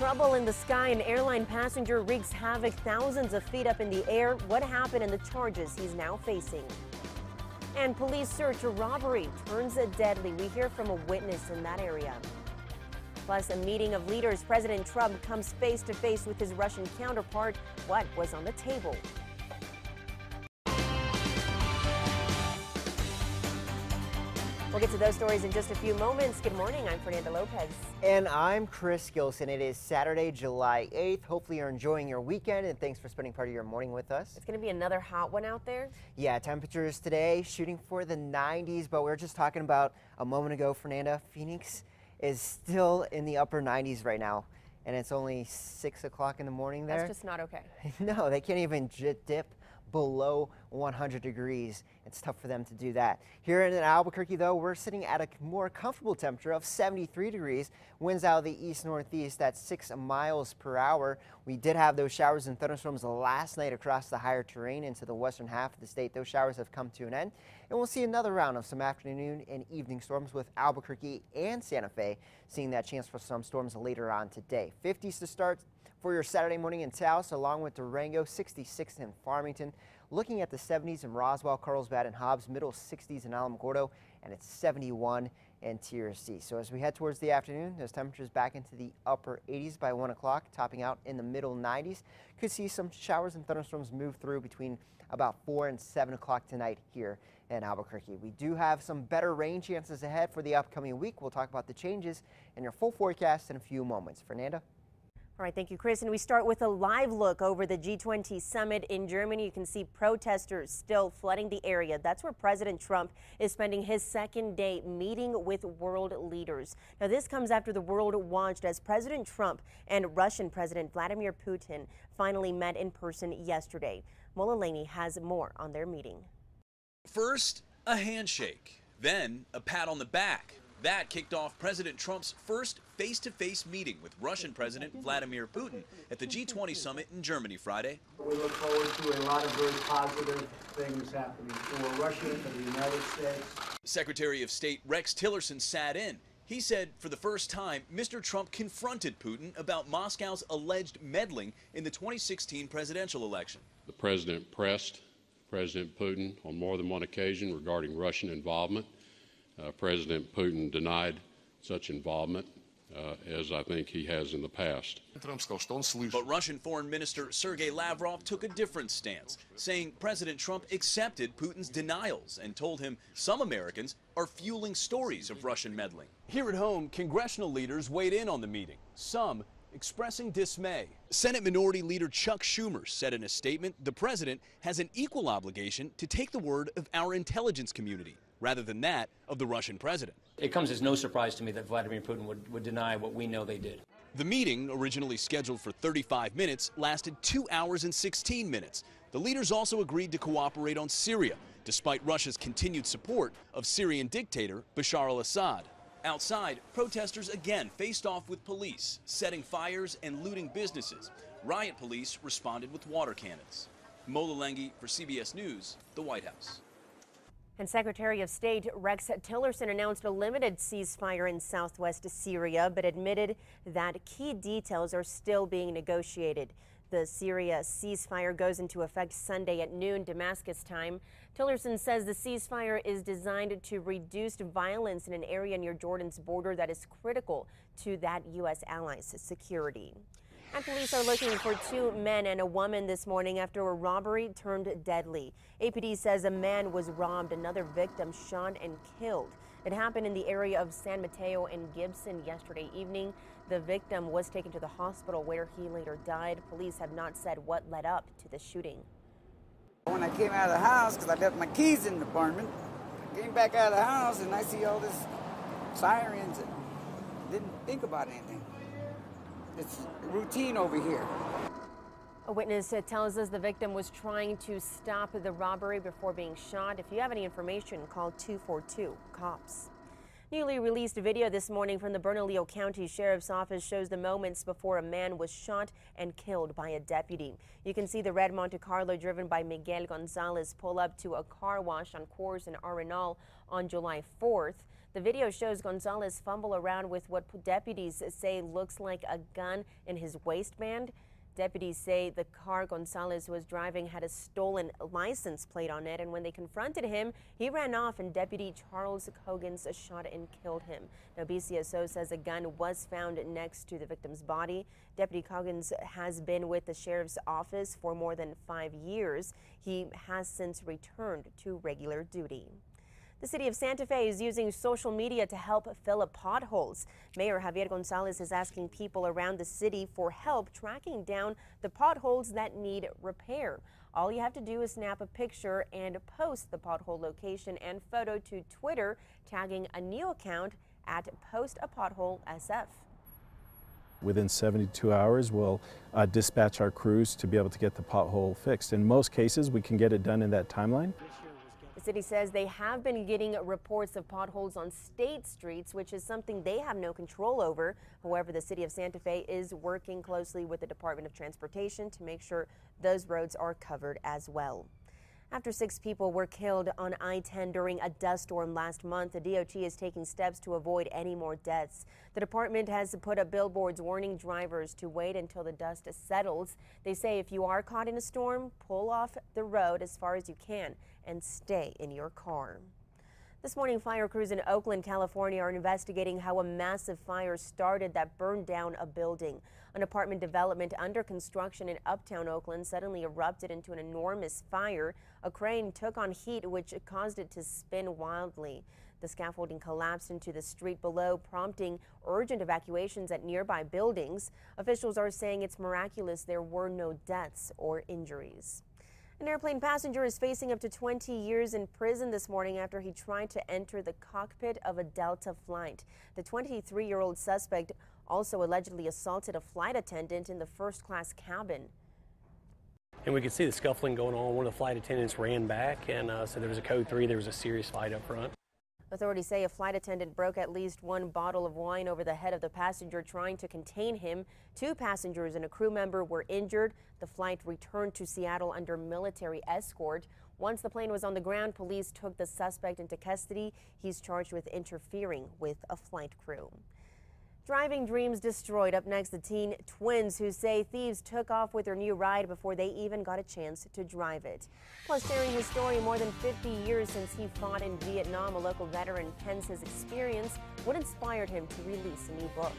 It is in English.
Trouble in the sky. An airline passenger wreaks havoc thousands of feet up in the air. What happened and the charges he's now facing. And police search a robbery turns deadly. We hear from a witness in that area. Plus, a meeting of leaders. President Trump comes face to face with his Russian counterpart. What was on the table? We'll get to those stories in just a few moments. Good morning, I'm Fernanda Lopez. And I'm Chris Gilson. It is Saturday, July 8th. Hopefully you're enjoying your weekend, and thanks for spending part of your morning with us. It's going to be another hot one out there. Yeah, temperatures today shooting for the 90s, but we were just talking about a moment ago, Fernanda, Phoenix is still in the upper 90s right now, and it's only 6 o'clock in the morning there. That's just not okay. No, they can't even dip below 100 degrees. It's tough for them to do that. Here in Albuquerque, though, we're sitting at a more comfortable temperature of 73 degrees. Winds out of the east-northeast at 6 miles per hour. We did have those showers and thunderstorms last night across the higher terrain into the western half of the state. Those showers have come to an end, and we'll see another round of some afternoon and evening storms with Albuquerque and Santa Fe seeing that chance for some storms later on today. 50s to start for your Saturday morning in Taos, along with Durango, 66 in Farmington. Looking at the 70s in Roswell, Carlsbad, and Hobbs, middle 60s in Alamogordo, and it's 71 in Syria. So as we head towards the afternoon, those temperatures back into the upper 80s by 1 o'clock, topping out in the middle 90s. Could see some showers and thunderstorms move through between about 4 and 7 o'clock tonight here in Albuquerque. We do have some better rain chances ahead for the upcoming week. We'll talk about the changes in your full forecast in a few moments. Fernanda? All right, thank you, Chris. And we start with a live look over the G20 summit in Germany. You can see protesters still flooding the area. That's where President Trump is spending his second day meeting with world leaders. Now, this comes after the world watched as President Trump and Russian President Vladimir Putin finally met in person yesterday. Mola Laney has more on their meeting. First, a handshake, then a pat on the back. That kicked off President Trump's first face-to-face meeting with Russian President Vladimir Putin at the G20 summit in Germany Friday. We look forward to a lot of very positive things happening for Russia and the United States. Secretary of State Rex Tillerson sat in. He said for the first time, Mr. Trump confronted Putin about Moscow's alleged meddling in the 2016 presidential election. The president pressed President Putin on more than one occasion regarding Russian involvement. President Putin denied such involvement, as I think he has in the past. But Russian Foreign Minister Sergei Lavrov took a different stance, saying President Trump accepted Putin's denials and told him some Americans are fueling stories of Russian meddling. Here at home, congressional leaders weighed in on the meeting, some expressing dismay. Senate Minority Leader Chuck Schumer said in a statement the president has an equal obligation to take the word of our intelligence community rather than that of the Russian president. It comes as no surprise to me that Vladimir Putin would deny what we know they did. The meeting, originally scheduled for 35 minutes, lasted 2 hours and 16 minutes. The leaders also agreed to cooperate on Syria, despite Russia's continued support of Syrian dictator Bashar al-Assad. Outside, protesters again faced off with police, setting fires and looting businesses. Riot police responded with water cannons. Mola Lenghi for CBS News, the White House. And Secretary of State Rex Tillerson announced a limited ceasefire in southwest Syria, but admitted that key details are still being negotiated. The Syria ceasefire goes into effect Sunday at noon Damascus time. Tillerson says the ceasefire is designed to reduce violence in an area near Jordan's border that is critical to that U.S. ally's security. And police are looking for 2 men and a woman this morning after a robbery turned deadly. APD says a man was robbed, another victim shot and killed. It happened in the area of San Mateo and Gibson yesterday evening. The victim was taken to the hospital where he later died. Police have not said what led up to the shooting. When I came out of the house, because I left my keys in the apartment, I came back out of the house and I see all this sirens and didn't think about anything. It's routine over here. A witness tells us the victim was trying to stop the robbery before being shot. If you have any information, call 242-COPS. Newly released video this morning from the Bernalillo County Sheriff's Office shows the moments before a man was shot and killed by a deputy. You can see the red Monte Carlo driven by Miguel Gonzalez pull up to a car wash on Coors in Arenal on July 4th. The video shows Gonzalez fumble around with what deputies say looks like a gun in his waistband. Deputies say the car Gonzalez was driving had a stolen license plate on it, and when they confronted him, he ran off and Deputy Charles Coggins shot and killed him. Now, BCSO says a gun was found next to the victim's body. Deputy Coggins has been with the sheriff's office for more than 5 years. He has since returned to regular duty. The city of Santa Fe is using social media to help fill up potholes. Mayor Javier Gonzalez is asking people around the city for help tracking down the potholes that need repair. All you have to do is snap a picture and post the pothole location and photo to Twitter, tagging a new account at @PostAPotholeSF. Within 72 hours, we'll dispatch our crews to be able to get the pothole fixed. In most cases, we can get it done in that timeline. The city says they have been getting reports of potholes on state streets, which is something they have no control over. However, the city of Santa Fe is working closely with the Department of Transportation to make sure those roads are covered as well. After 6 people were killed on I-10 during a dust storm last month, the DOT is taking steps to avoid any more deaths. The department has put up billboards warning drivers to wait until the dust settles. They say if you are caught in a storm, pull off the road as far as you can and stay in your car. This morning, fire crews in Oakland, California are investigating how a massive fire started that burned down a building. An apartment development under construction in uptown Oakland suddenly erupted into an enormous fire. A crane took on heat, which caused it to spin wildly. The scaffolding collapsed into the street below, prompting urgent evacuations at nearby buildings. Officials are saying it's miraculous there were no deaths or injuries. An airplane passenger is facing up to 20 years in prison this morning after he tried to enter the cockpit of a Delta flight. The 23-year-old suspect also allegedly assaulted a flight attendant in the first-class cabin. And we could see the scuffling going on. One of the flight attendants ran back, and so there was a code 3. There was a serious fight up front. Authorities say a flight attendant broke at least 1 bottle of wine over the head of the passenger trying to contain him. 2 passengers and a crew member were injured. The flight returned to Seattle under military escort. Once the plane was on the ground, police took the suspect into custody. He's charged with interfering with a flight crew. Driving dreams destroyed. Up next, the teen twins who say thieves took off with their new ride before they even got a chance to drive it. Plus, sharing his story more than 50 years since he fought in Vietnam, a local veteran pens his experience, what inspired him to release a new book.